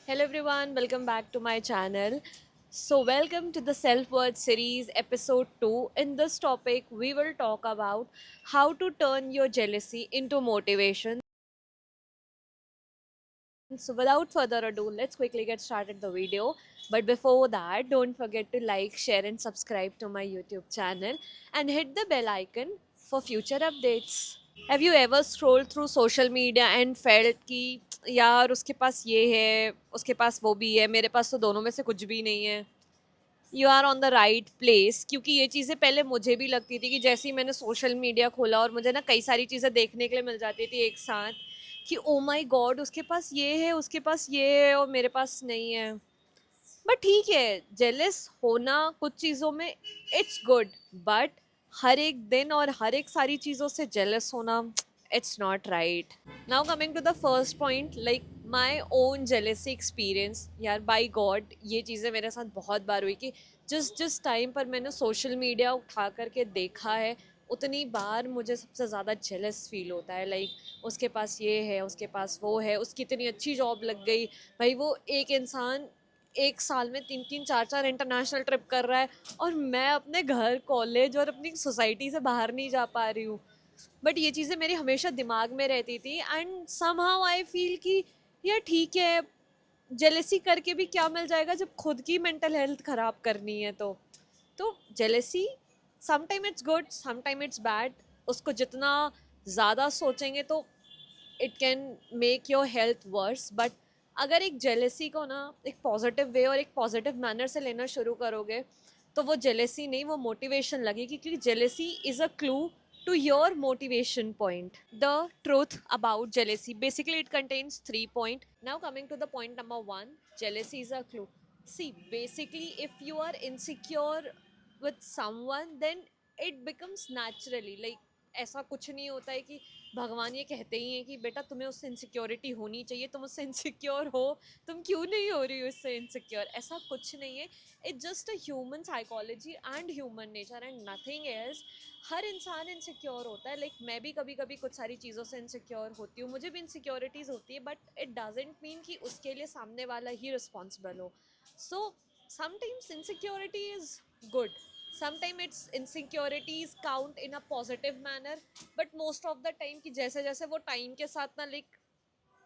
Hello everyone, welcome back to my channel. Welcome to the Self Worth series episode 2. In this topic, we will talk about how to turn your jealousy into motivation. So, without further ado, let's quickly get started the video. But before that, don't forget to like, share, and subscribe to my YouTube channel and hit the bell icon for future updates. Have you ever scroll through social media and felt कि यार उसके पास ये है उसके पास वो भी है मेरे पास तो दोनों में से कुछ भी नहीं है. You are on the right place क्योंकि ये चीज़ें पहले मुझे भी लगती थी कि जैसे ही मैंने सोशल मीडिया खोला और मुझे ना कई सारी चीज़ें देखने के लिए मिल जाती थी एक साथ कि ओ माई गॉड उसके पास ये है उसके पास ये है और मेरे पास नहीं है. बट ठीक है, जेलस होना कुछ चीज़ों में इट्स गुड. बट हर एक दिन और हर एक सारी चीज़ों से जेलस होना it's not right. Now coming to the first point, like my own jealousy experience. यार बाई गॉड ये चीज़ें मेरे साथ बहुत बार हुई कि जिस जिस टाइम पर मैंने सोशल मीडिया उठा करके देखा है उतनी बार मुझे सबसे ज़्यादा जेलस फील होता है. लाइक उसके पास ये है उसके पास वो है उसकी इतनी अच्छी जॉब लग गई. भाई वो एक इंसान एक साल में 3-3 4-4 इंटरनेशनल ट्रिप कर रहा है और मैं अपने घर कॉलेज और अपनी सोसाइटी से बाहर नहीं जा पा रही हूँ. बट ये चीज़ें मेरी हमेशा दिमाग में रहती थी एंड समहाउ आई फील कि यार ठीक है, जेलेसी करके भी क्या मिल जाएगा जब खुद की मेंटल हेल्थ खराब करनी है. तो jealousy sometime it's good sometime it's bad. उसको जितना ज़्यादा सोचेंगे तो it can make your health worse. But अगर एक जेलेसी को ना एक पॉजिटिव वे और एक पॉजिटिव मैनर से लेना शुरू करोगे तो वो जेलेसी नहीं वो मोटिवेशन लगेगी क्योंकि jealousy is a clue to your motivation point. The truth about jealousy, basically it contains 3 points. Now coming to the point number 1, jealousy is a clue. See, basically if you are insecure with someone then it becomes naturally like ऐसा कुछ नहीं होता है कि भगवान ये कहते ही हैं कि बेटा तुम्हें उससे इनसिक्योरिटी होनी चाहिए, तुम उससे इनसिक्योर हो, तुम क्यों नहीं हो रही हो उससे इनसिक्योर. ऐसा कुछ नहीं है. It's just a human psychology and human nature and nothing else. हर इंसान इनसिक्योर होता है. लाइक मैं भी कभी कभी कुछ सारी चीज़ों से इनसिक्योर होती हूँ, मुझे भी इनसिक्योरिटीज़ होती है बट इट डजेंट मीन कि उसके लिए सामने वाला ही रिस्पॉन्सिबल हो. So sometimes insecurity is good, sometimes its insecurities count in a positive manner. but most of the time कि जैसे जैसे वो टाइम के साथ ना लाइक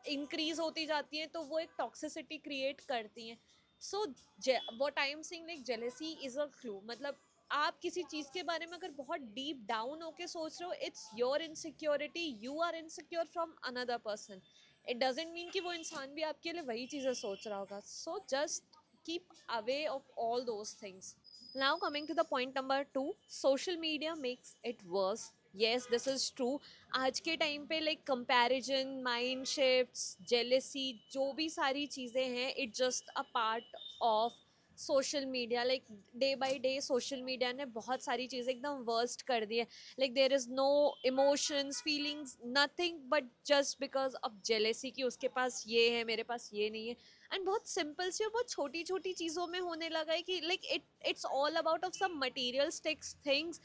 इंक्रीज होती जाती हैं तो वो एक टॉक्सिसिटी क्रिएट करती हैं. So what I am saying like jealousy is a clue. मतलब आप किसी चीज़ के बारे में अगर बहुत डीप डाउन होके सोच रहे हो it's your insecurity, you are insecure from another person. It doesn't mean कि वो इंसान भी आपके लिए वही चीज़ें सोच रहा होगा. So just keep away of all those things. Now coming to the point number 2, social media makes it worse. Yes, this is true. आज के टाइम पे like comparison, mind shifts, jealousy, जो भी सारी चीज़ें हैं it just a part of social media. Like day by day social media ने बहुत सारी चीज़ें एकदम वर्स्ट कर दी है. Like there is no emotions feelings nothing but just because of jealousy कि उसके पास ये है मेरे पास ये नहीं है. एंड बहुत सिंपल सी और बहुत छोटी छोटी चीज़ों में होने लगा है कि like it's all about of some materialistic things.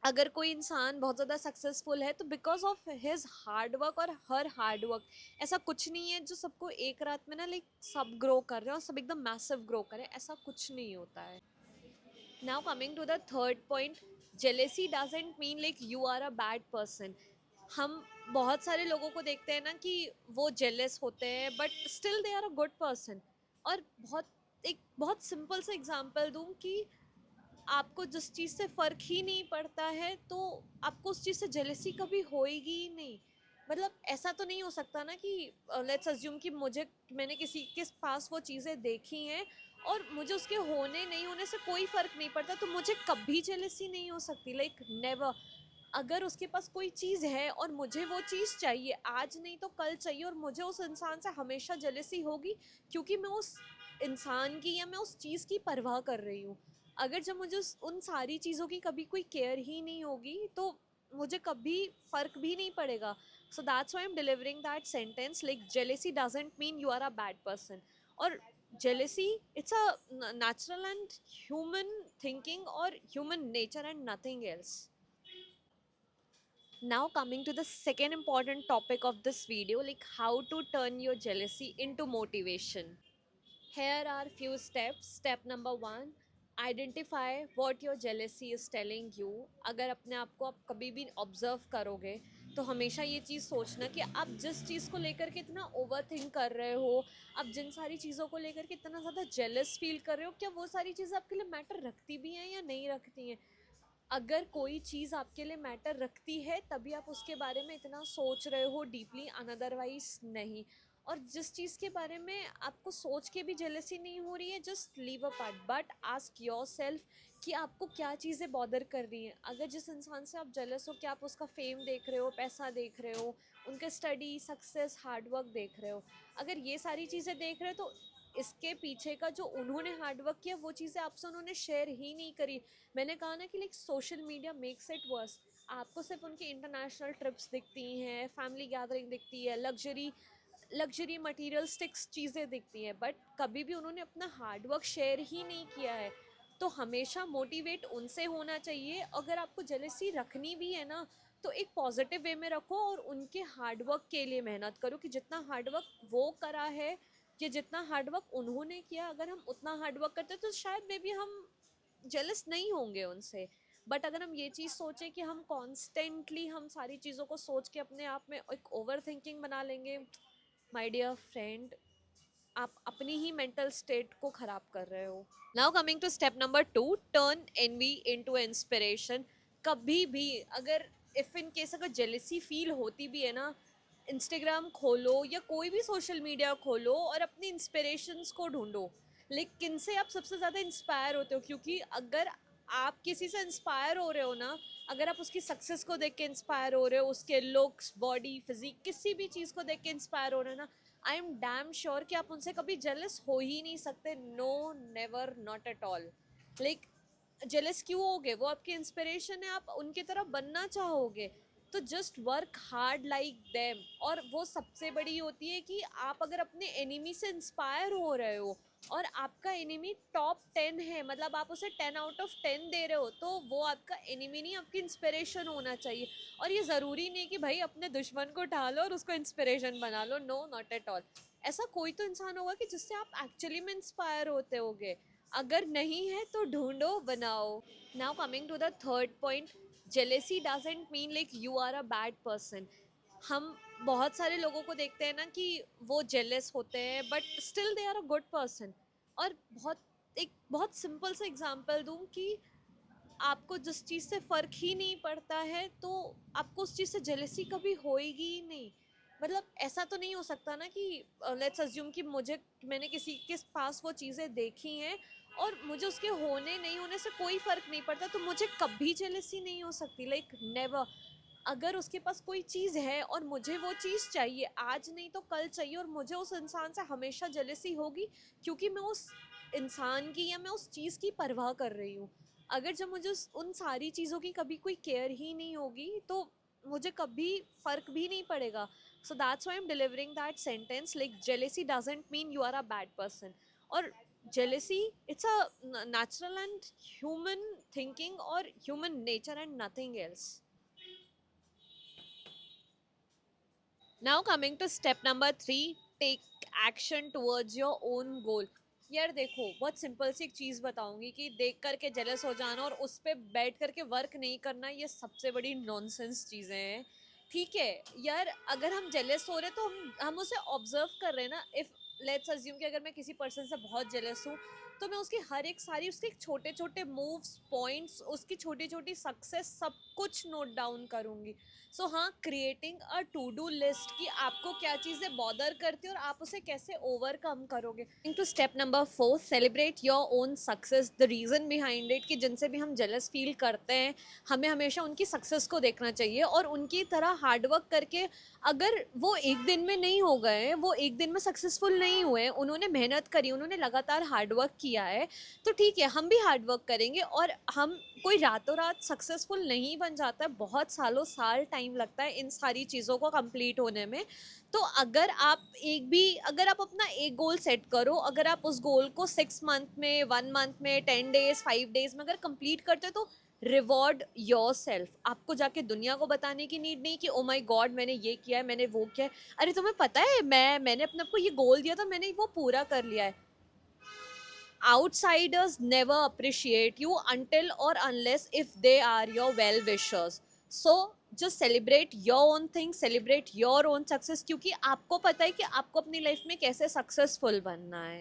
अगर कोई इंसान बहुत ज़्यादा सक्सेसफुल है तो because of his hard work और हर हार्ड वर्क. ऐसा कुछ नहीं है जो सबको एक रात में ना लाइक सब ग्रो कर रहे हैं और सब एकदम मैसिव ग्रो करें, ऐसा कुछ नहीं होता है. Now coming to the third point, jealousy doesn't mean like you are a bad person. हम बहुत सारे लोगों को देखते हैं ना कि वो जेलस होते हैं but still they are a good person. और बहुत सिंपल सा एग्जांपल दूं कि आपको जिस चीज़ से फ़र्क ही नहीं पड़ता है तो आपको उस चीज़ से जेलेसी कभी होएगी ही नहीं. मतलब ऐसा तो नहीं हो सकता ना कि लेट्स अज्यूम कि मैंने किसी के पास वो चीज़ें देखी हैं और मुझे उसके होने नहीं होने से कोई फ़र्क नहीं पड़ता तो मुझे कभी जेलेसी नहीं हो सकती. Like never. अगर उसके पास कोई चीज़ है और मुझे वो चीज़ चाहिए आज नहीं तो कल चाहिए और मुझे उस इंसान से हमेशा जेलेसी होगी क्योंकि मैं उस इंसान की या मैं उस चीज़ की परवाह कर रही हूँ. अगर जब मुझे उन सारी चीज़ों की कभी कोई केयर ही नहीं होगी तो मुझे कभी फ़र्क भी नहीं पड़ेगा. So that's why I am delivering that sentence like jealousy doesn't mean you are a bad person. और jealousy it's a natural and human thinking और human nature and nothing else. Now coming to the second important topic of this video, like how to turn your jealousy into motivation. Here are few steps. Step number 1, identify what your jealousy is telling you. अगर अपने आप को आप कभी भी observe करोगे तो हमेशा ये चीज़ सोचना कि आप जिस चीज़ को लेकर के इतना ओवर थिंक कर रहे हो, आप जिन सारी चीज़ों को लेकर के इतना ज़्यादा जेलस फील कर रहे हो, क्या वो सारी चीज़ें आपके लिए मैटर रखती भी हैं या नहीं रखती हैं। अगर कोई चीज़ आपके लिए मैटर रखती है तभी आप उसके बारे में इतना सोच रहे हो डीपली, अनदरवाइज नहीं। और जिस चीज़ के बारे में आपको सोच के भी जेलसी नहीं हो रही है, just leave a part, but ask your self कि आपको क्या चीज़ें बॉदर कर रही हैं। अगर जिस इंसान से आप जेलस हो, क्या आप उसका फेम देख रहे हो, पैसा देख रहे हो, उनके स्टडी सक्सेस हार्डवर्क देख रहे हो। अगर ये सारी चीज़ें देख रहे हो तो इसके पीछे का जो उन्होंने हार्डवर्क किया वो चीज़ें आपसे उन्होंने शेयर ही नहीं करी। मैंने कहा ना कि like social media makes it worse. आपको सिर्फ उनकी इंटरनेशनल ट्रिप्स दिखती हैं, फैमिली गैदरिंग दिखती है, लग्जरी लग्जरी मटीरियलिस्टिक्स चीज़ें दिखती हैं, बट कभी भी उन्होंने अपना हार्डवर्क शेयर ही नहीं किया है। तो हमेशा मोटिवेट उनसे होना चाहिए। अगर आपको जेलसी रखनी भी है ना, तो एक पॉजिटिव वे में रखो और उनके हार्डवर्क के लिए मेहनत करो कि जितना हार्डवर्क वो करा है कि जितना हार्डवर्क उन्होंने किया, अगर हम उतना हार्डवर्क करते तो शायद मे बी हम जेलस नहीं होंगे उनसे। बट अगर हम ये चीज़ सोचें कि हम कॉन्स्टेंटली हम सारी चीज़ों को सोच के अपने आप में एक ओवर थिंकिंग बना लेंगे, माय डियर फ्रेंड, आप अपनी ही मेंटल स्टेट को खराब कर रहे हो। Now coming to step number 2, turn envy into inspiration. कभी भी अगर इफ इन केस अगर जेलिसी फील होती भी है ना, इंस्टाग्राम खोलो या कोई भी सोशल मीडिया खोलो और अपनी इंस्पिरेशंस को ढूंढो। लाइक किन से आप सबसे ज़्यादा इंस्पायर होते हो, क्योंकि अगर आप किसी से इंस्पायर हो रहे हो ना, अगर आप उसकी सक्सेस को देख के इंस्पायर हो रहे हो, उसके लुक्स, बॉडी, फिजिक, किसी भी चीज़ को देख के इंस्पायर हो रहे हो ना, आई एम डैम श्योर कि आप उनसे कभी जेलस हो ही नहीं सकते। No, never, not at all. Like jealous क्यों होगे, वो आपकी इंस्पिरेशन है, आप उनकी तरह बनना चाहोगे। तो just work hard like them. और वो सबसे बड़ी होती है कि आप अगर अपने एनिमी से इंस्पायर हो रहे हो और आपका एनिमी टॉप 10 है, मतलब आप उसे 10 आउट ऑफ 10 दे रहे हो, तो वो आपका एनिमी नहीं, आपकी इंस्पिरेशन होना चाहिए। और ये ज़रूरी नहीं कि भाई अपने दुश्मन को उठा लो और उसको इंस्पिरेशन बना लो। No, not at all. ऐसा कोई तो इंसान होगा कि जिससे आप एक्चुअली में इंस्पायर होते होगे। अगर नहीं है तो ढूंढो, बनाओ। Now coming to the third point, jealousy doesn't mean like you are a bad person. हम बहुत सारे लोगों को देखते हैं ना कि वो जेलस होते हैं but still they are a good person. और एक बहुत सिंपल सा एग्जांपल दूं कि आपको जिस चीज़ से फ़र्क ही नहीं पड़ता है तो आपको उस चीज़ से जेलेसी कभी होएगी ही नहीं। मतलब ऐसा तो नहीं हो सकता ना कि लेट्स अज्यूम कि मैंने किसी के पास वो चीज़ें देखी हैं और मुझे उसके होने नहीं होने से कोई फ़र्क नहीं पड़ता, तो मुझे कभी जेलेसी नहीं हो सकती। Like never. अगर उसके पास कोई चीज़ है और मुझे वो चीज़ चाहिए, आज नहीं तो कल चाहिए, और मुझे उस इंसान से हमेशा जेलेसी होगी क्योंकि मैं उस इंसान की या मैं उस चीज़ की परवाह कर रही हूँ। अगर जब मुझे उन सारी चीज़ों की कभी कोई केयर ही नहीं होगी तो मुझे कभी फ़र्क भी नहीं पड़ेगा। So that's why I am delivering that sentence, like jealousy doesn't mean you are a bad person. और jealousy, it's a natural and human thinking और human nature and nothing else. Now coming to step number 3, take action towards your own goal. यार देखो, बहुत simple सी एक चीज़ बताऊंगी कि देख करके जेलस हो जाना और उस पर बैठ करके वर्क नहीं करना, ये सबसे बड़ी नॉनसेंस चीज़ें हैं। ठीक है यार, अगर हम जेलस हो रहे तो हम उसे ऑब्जर्व कर रहे हैं ना। इफ़ लेट्स अज्यूम कि अगर मैं किसी पर्सन से बहुत जेलस हूँ तो मैं उसकी हर एक सारी उसके छोटे छोटे मूव्स, पॉइंट्स, उसकी छोटी छोटी सक्सेस सब कुछ नोट डाउन करूँगी। सो हाँ, creating a to do list कि आपको क्या चीज़ें बॉदर करती है और आप उसे कैसे ओवरकम करोगे। To step number 4, celebrate your own success. The reason behind it कि जिनसे भी हम जेलस फील करते हैं, हमें हमेशा उनकी सक्सेस को देखना चाहिए और उनकी तरह हार्डवर्क करके, अगर वो एक दिन में नहीं हो गए, वो एक दिन में सक्सेसफुल नहीं हुए, उन्होंने मेहनत करी, उन्होंने लगातार हार्डवर्क किया है, तो ठीक है, हम भी हार्डवर्क करेंगे। और हम कोई रातों रात सक्सेसफुल नहीं बन जाता है, बहुत सालों साल टाइम लगता है इन सारी चीज़ों को कंप्लीट होने में। तो अगर आप अपना एक गोल सेट करो, अगर आप उस गोल को 6 मंथ में, 1 मंथ में, 10 डेज, 5 डेज में अगर कंप्लीट करते हो तो रिवॉर्ड योर सेल्फ। आपको जाके दुनिया को बताने की नीड नहीं कि ओ माई गॉड मैंने ये किया है, मैंने वो किया है। अरे तुम्हें पता है मैंने अपने आप को ये गोल दिया था, मैंने वो पूरा कर लिया है। Outsiders never appreciate you until or unless if they are your well wishers. So just celebrate your own thing, celebrate your own success, क्योंकि आपको पता है कि आपको अपनी लाइफ में कैसे सक्सेसफुल बनना है।